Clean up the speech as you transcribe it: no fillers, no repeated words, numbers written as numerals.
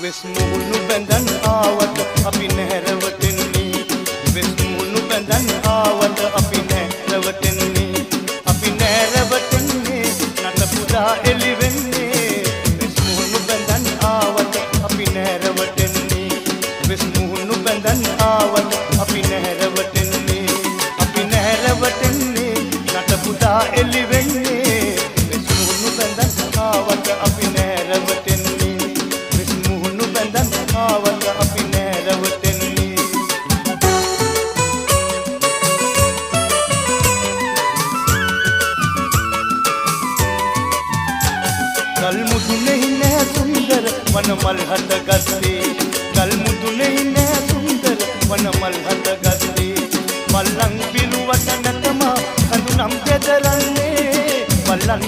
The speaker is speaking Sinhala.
වෙස් මුහුණු බැඳන් ආවට අපි නැරවටෙන්නේ වෙස් මුහුණු බැඳන් ආවට අපි නැරවටෙන්නේ අපි නැරවටෙන්නේ නට පුදා එළි වෙන්නේ වෙස් මුහුණු බැඳන් ආවට අපි නැරවටෙන්නේ වෙස් මුහුණු බැඳන් ආවට අපි නැරවටෙන්නේ නට පුදා එළි වෙන්නේ වෙස් මුහුණු බැඳන් ආවට අපි නැරවටෙන්නේ ආවට අපි නැරවටෙන්නේ ගල් මුදුනේ නෑ සුන්දර වනමල් හදගත්තේ ගල් මුදුනේ නෑ සුන්දර වනමල් හදගත්තේ මල්ලන් පිරුවට නැතම හඳුනම් දෙදරන්නේ මල්ලන්